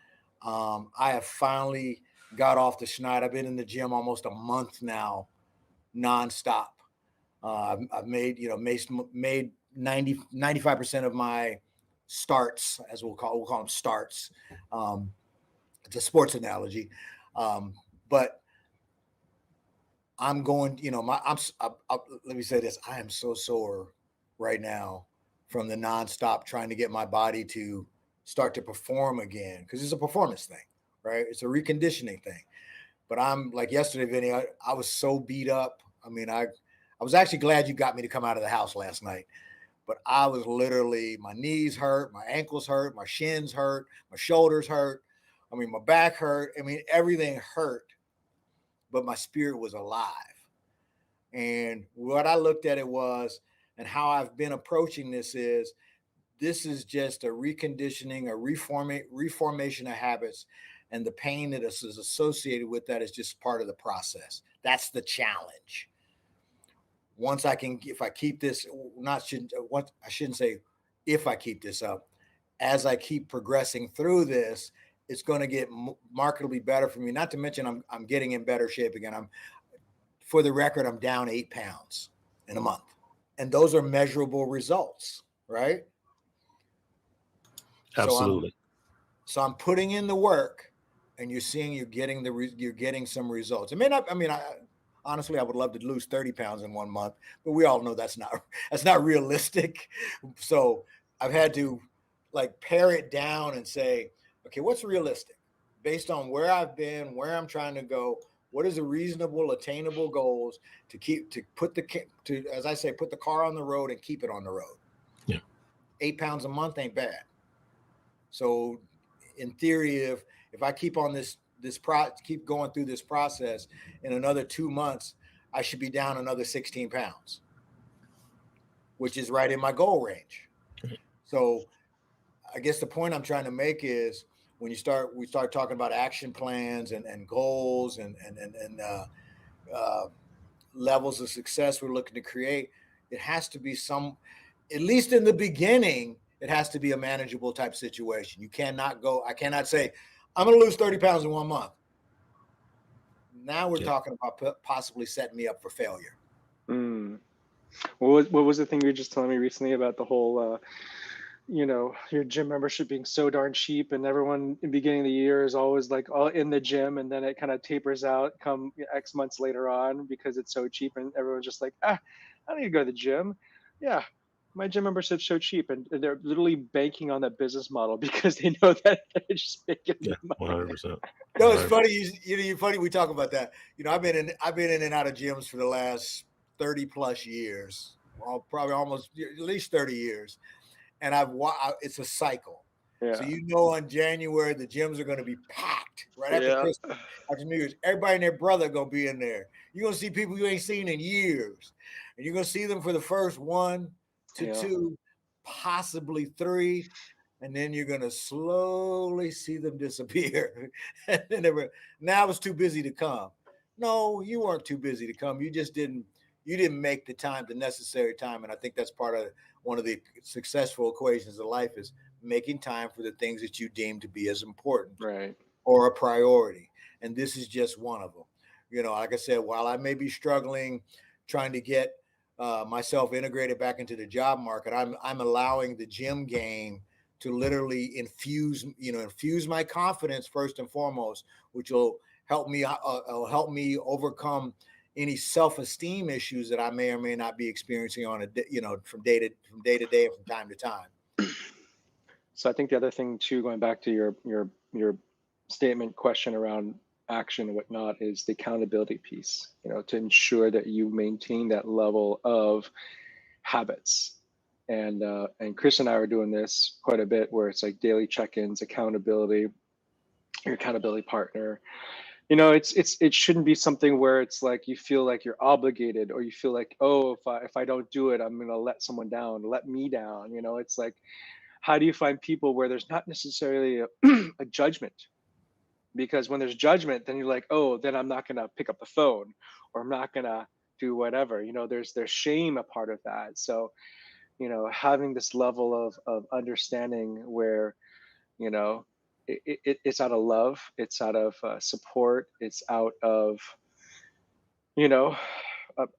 I have finally got off the schneid. I've been in the gym almost a month now, nonstop. I've made 95% of my starts, as we'll call them starts. Um, it's a sports analogy, but I'm going. Let me say this: I am so sore right now from the nonstop trying to get my body to start to perform again because it's a performance thing, right? It's a reconditioning thing. But I'm like yesterday, Vinny. I was so beat up. I mean, I was actually glad you got me to come out of the house last night. But I was literally, my knees hurt, my ankles hurt, my shins hurt, my shoulders hurt. I mean, my back hurt. I mean, everything hurt, but my spirit was alive. And what I looked at it was, and how I've been approaching this is just a reconditioning, a reformation of habits. And the pain that is associated with that is just part of the process. That's the challenge. Once I can, if I keep this, not should what I shouldn't say, if I keep this up, as I keep progressing through this, it's going to get markedly better for me. Not to mention, I'm getting in better shape again. For the record, I'm down 8 pounds in a month, and those are measurable results, right? So I'm Absolutely. so I'm putting in the work, and you're getting some results. It may not. I mean, honestly, I would love to lose 30 pounds in 1 month, but we all know that's not realistic. So I've had to like pare it down and say, okay, what's realistic based on where I've been, where I'm trying to go. What is a reasonable, attainable goals to as I say, put the car on the road and keep it on the road. Yeah. 8 pounds a month ain't bad. So in theory, if I keep on keep going through this process, in another 2 months, I should be down another 16 pounds, which is right in my goal range. So I guess the point I'm trying to make is when we start talking about action plans and goals and levels of success we're looking to create, it has to be some, at least in the beginning, it has to be a manageable type situation. I cannot say, I'm going to lose 30 pounds in 1 month. Now we're talking about possibly setting me up for failure. Mm. What was the thing you were just telling me recently about the whole, your gym membership being so darn cheap, and everyone in the beginning of the year is always like all in the gym, and then it kind of tapers out come X months later on because it's so cheap, and everyone's just like, I don't need to go to the gym. Yeah, my gym membership's so cheap, and they're literally banking on that business model because they know that they're just making Yeah, the money. 100%. No, it's funny. You're funny. We talk about that. I've been in and out of gyms for the last 30 plus years. Well, probably almost at least 30 years, and it's a cycle. So Yeah, on January the gyms are going to be packed right after yeah, Christmas, after New Year's. Everybody and their brother going to be in there. You're going to see people you ain't seen in years, and you're going to see them for the first 1 to yeah. 2, possibly 3, and then you're going to slowly see them disappear. And then now it's too busy to come. No, you weren't too busy to come. You just didn't make the necessary time. And I think that's part of one of the successful equations of life is making time for the things that you deem to be as important Right. or a priority. And this is just one of them. Like I said, while I may be struggling trying to get myself integrated back into the job market, I'm allowing the gym game to literally infuse my confidence first and foremost, which will help me overcome any self-esteem issues that I may or may not be experiencing from day to day and from time to time. So I think the other thing too, going back to your statement question around action and whatnot, is the accountability piece. To ensure that you maintain that level of habits. And Chris and I are doing this quite a bit, where it's like daily check-ins, accountability, your accountability partner. It shouldn't be something where it's like you feel like you're obligated, or you feel like, oh, if I don't do it, I'm gonna let someone down, let me down. It's like, how do you find people where there's not necessarily a judgment? Because when there's judgment, then you're like, oh, then I'm not gonna pick up the phone, or I'm not gonna do whatever. There's shame a part of that. So having this level of understanding where you know it's out of love, it's out of support, it's out of you know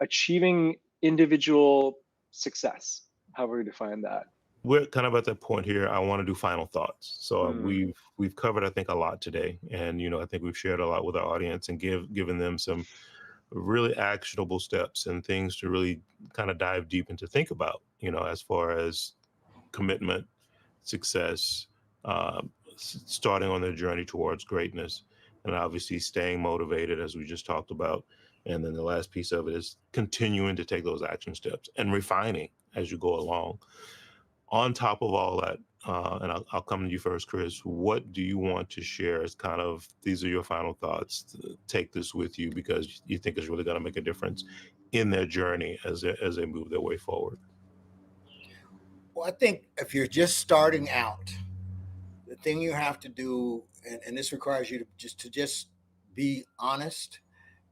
achieving individual success, however we define that. We're kind of at that point here. I want to do final thoughts. So Mm, we've covered, I think, a lot today, and I think we've shared a lot with our audience and given them some really actionable steps and things to really kind of dive deep into, think about, as far as commitment, success, starting on their journey towards greatness, and obviously staying motivated, as we just talked about. And then the last piece of it is continuing to take those action steps and refining as you go along. On top of all that, and I'll come to you first, Chris, what do you want to share as kind of, these are your final thoughts, take this with you because you think it's really going to make a difference in their journey as they move their way forward? Well, I think if you're just starting out, the thing you have to do, and this requires you to just be honest,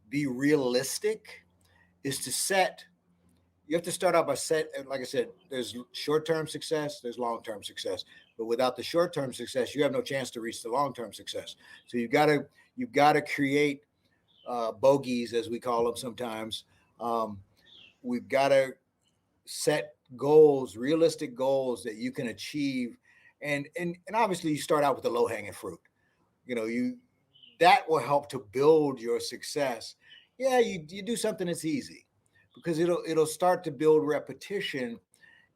be realistic, is you have to start out by like I said, there's short-term success, there's long-term success. But without the short-term success, you have no chance to reach the long-term success. So you've got to create bogeys, as we call them sometimes. We've got to set goals, realistic goals that you can achieve. And obviously you start out with the low-hanging fruit. That will help to build your success. Yeah, you do something that's easy, because it'll start to build repetition,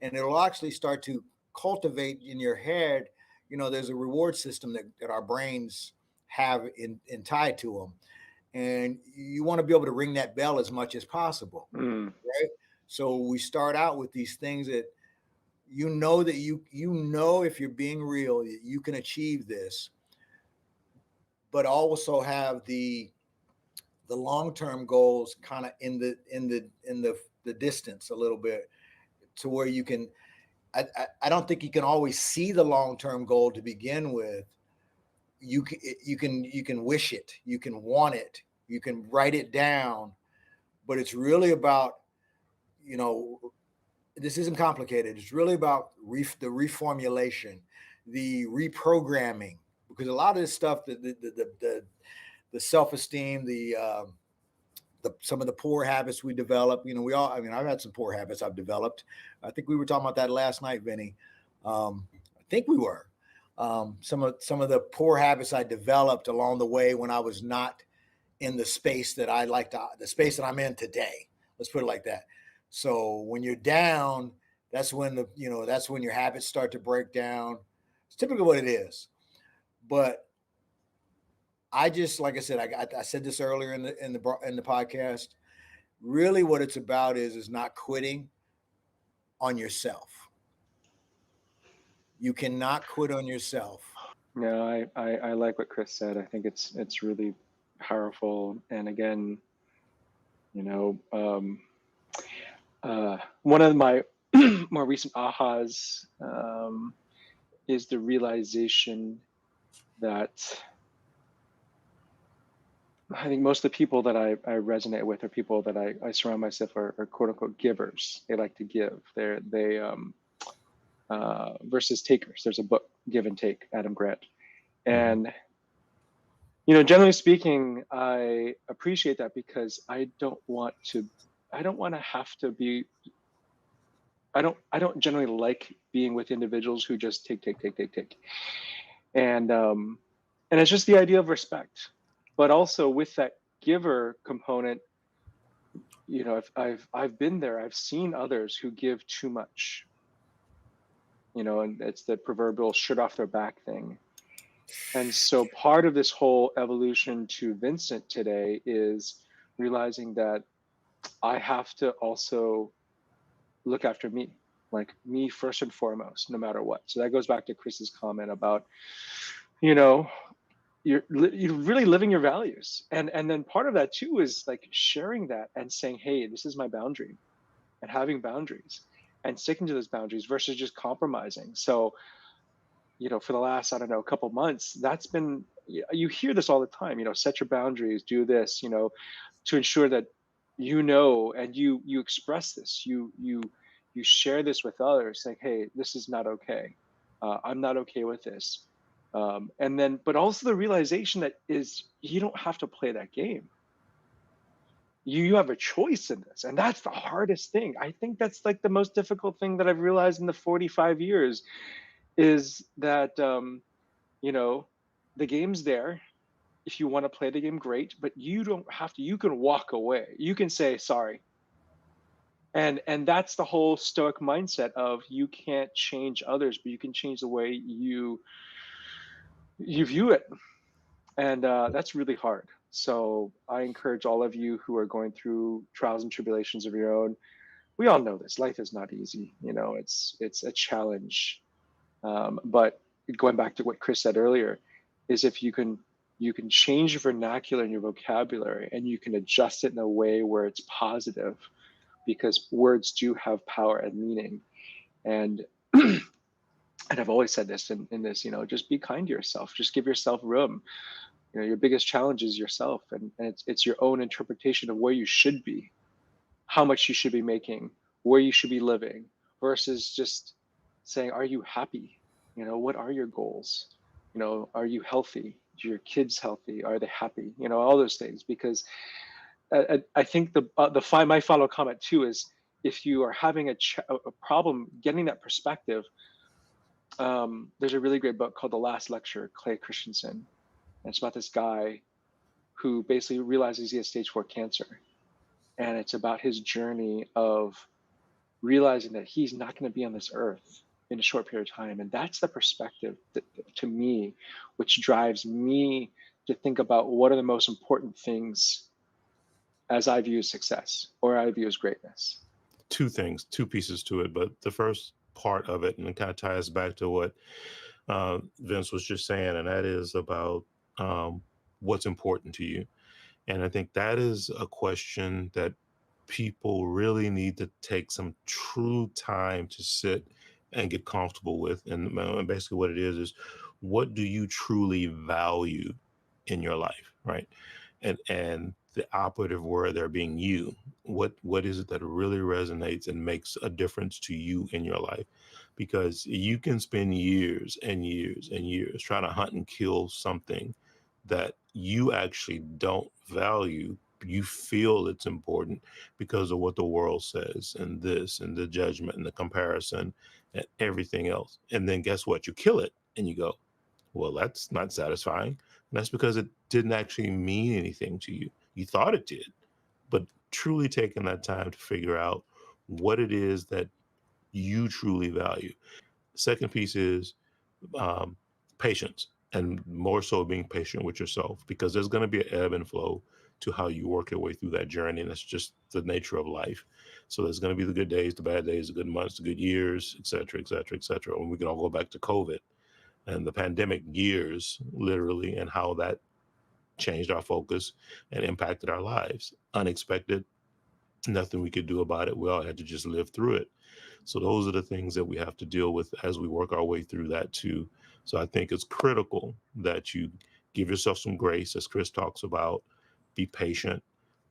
and it'll actually start to cultivate in your head. There's a reward system that our brains have in tied to them, and you want to be able to ring that bell as much as possible, mm, right? So we start out with these things that if you're being real, you can achieve this. but also have the long-term goals kind of in the distance a little bit, to where you can, I don't think you can always see the long-term goal to begin with. You can wish it, you can want it, you can write it down, but it's really about, you know, this isn't complicated. It's really about the reformulation, the reprogramming, because a lot of this stuff, the self-esteem, some of the poor habits we develop. We all. I mean, I've had some poor habits I've developed. I think we were talking about that last night, Vinny. I think we were. Some of the poor habits I developed along the way when I was not in the space that the space that I'm in today. Let's put it like that. So when you're down, that's when that's when your habits start to break down. It's typically what it is. But I just, like I said, I said this earlier in the podcast. Really, what it's about is not quitting on yourself. You cannot quit on yourself. No, I like what Chris said. I think it's really powerful. And again, you know, one of my more recent ahas is the realization that I think most of the people that I resonate with are people that I surround myself are quote unquote givers. They like to give. They versus takers. There's a book, Give and Take, Adam Grant. And generally speaking, I appreciate that because I don't want to have to be. I don't generally like being with individuals who just take, and it's just the idea of respect, but also with that giver component. I've been there. I've seen others who give too much. And it's the proverbial shirt off their back thing. And so part of this whole evolution to Vincent today is realizing that I have to also look after me, like me first and foremost, no matter what. So that goes back to Chris's comment about, you're really living your values. And then part of that too is like sharing that and saying, hey, this is my boundary, and having boundaries and sticking to those boundaries versus just compromising. So, for the last, I don't know, a couple months, that's been, you hear this all the time, set your boundaries, do this, to ensure that, and you express this, you share this with others, saying, hey, this is not okay. I'm not okay with this. And then, but also the realization that is, you don't have to play that game. You have a choice in this. And that's the hardest thing. I think that's like the most difficult thing that I've realized in the 45 years is that, the game's there. If you want to play the game, great, but you don't have to. You can walk away. You can say sorry. And that's the whole Stoic mindset of you can't change others, but you can change the way you view it. And that's really hard. So I encourage all of you who are going through trials and tribulations of your own. We all know this. Life is not easy. It's a challenge. But going back to what Chris said earlier, is if you can change your vernacular and your vocabulary, and you can adjust it in a way where it's positive, because words do have power and meaning. And and I've always said this in this, just be kind to yourself. Just give yourself room. Your biggest challenge is yourself, and it's your own interpretation of where you should be, how much you should be making, where you should be living, versus just saying, are you happy? What are your goals? Are you healthy? Are your kids healthy? Are they happy? All those things. Because I think my final comment too is, if you are having a problem getting that perspective, there's a really great book called The Last Lecture, Clay Christensen. And it's about this guy who basically realizes he has stage 4 cancer. And it's about his journey of realizing that he's not going to be on this earth in a short period of time. And that's the perspective that, to me, which drives me to think about what are the most important things as I view success, or I view as greatness. Two things, two pieces to it. But the first part of it, and it kind of ties back to what Vince was just saying, and that is about what's important to you. And I think that is a question that people really need to take some true time to sit and get comfortable with. And basically, what it is what do you truly value in your life, right? And the operative word there being you. What is it that really resonates and makes a difference to you in your life? Because you can spend years and years and years trying to hunt and kill something that you actually don't value. You feel it's important because of what the world says and this and the judgment and the comparison and everything else. And then guess what? You kill it and you go, well, that's not satisfying. And that's because it didn't actually mean anything to you. You thought it did, but truly taking that time to figure out what it is that you truly value. Second piece is um, patience, and more so being patient with yourself, because there's going to be an ebb and flow to how you work your way through that journey. And that's just the nature of life. So there's going to be the good days, the bad days, the good months, the good years, et cetera, et cetera, et cetera. And we can all go back to COVID and the pandemic years, literally, and how that changed our focus and impacted our lives. Unexpected, nothing we could do about it. We all had to just live through it. So those are the things that we have to deal with as we work our way through that too. So I think it's critical that you give yourself some grace, as Chris talks about, be patient,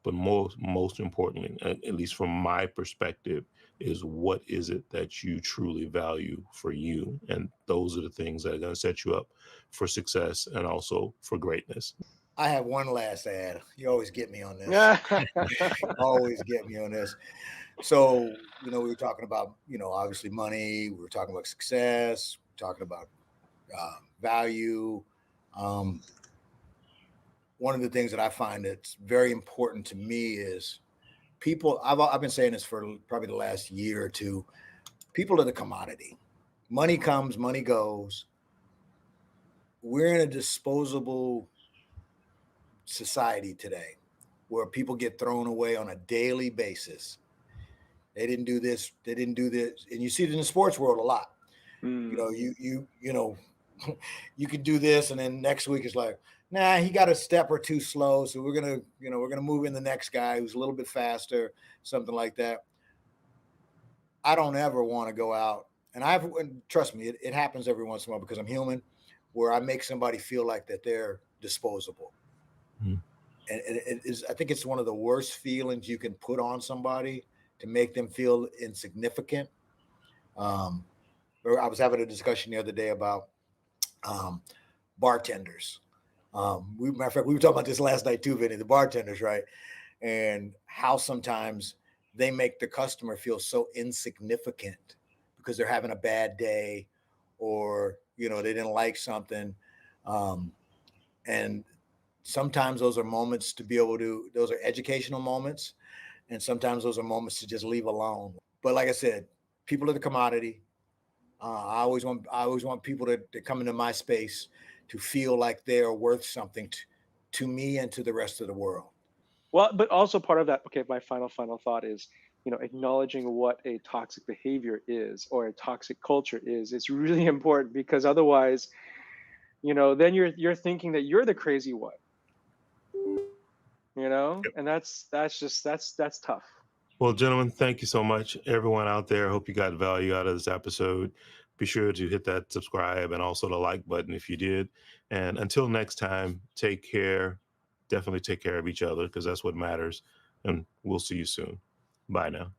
but most importantly, at least from my perspective, is what is it that you truly value for you? And those are the things that are going to set you up for success and also for greatness. I have one last ad. You always get me on this. Yeah. Always get me on this. So, we were talking about, obviously money. We were talking about success. We're talking about value. Um, One of the things that I find that's very important to me is people. I've been saying this for probably the last year or two. People are the commodity. Money comes, money goes. We're in a disposable society today where people get thrown away on a daily basis. They didn't do this, they didn't do this. And you see it in the sports world a lot. Mm. You could do this, and then next week it's like, nah, he got a step or two slow. So we're gonna move in the next guy who's a little bit faster, something like that. I don't ever want to go out, and trust me, it happens every once in a while because I'm human, where I make somebody feel like that they're disposable. Mhm. And it is, I think it's one of the worst feelings you can put on somebody to make them feel insignificant. Um, I was having a discussion the other day about um, bartenders. Matter of fact, we were talking about this last night too, Vinny. The bartenders, right? And how sometimes they make the customer feel so insignificant because they're having a bad day, or they didn't like something, um, and sometimes those are moments to be able to. Those are educational moments, and sometimes those are moments to just leave alone. But like I said, people are the commodity. I always want people to come into my space to feel like they are worth something to me and to the rest of the world. Well, but also part of that, okay, my final thought is, acknowledging what a toxic behavior is or a toxic culture is. It's really important because otherwise, then you're thinking that you're the crazy one, and that's tough. Well, gentlemen, thank you so much. Everyone out there, I hope you got value out of this episode. Be sure to hit that subscribe and also the like button if you did. And until next time, take care. Definitely take care of each other because that's what matters. And we'll see you soon. Bye now.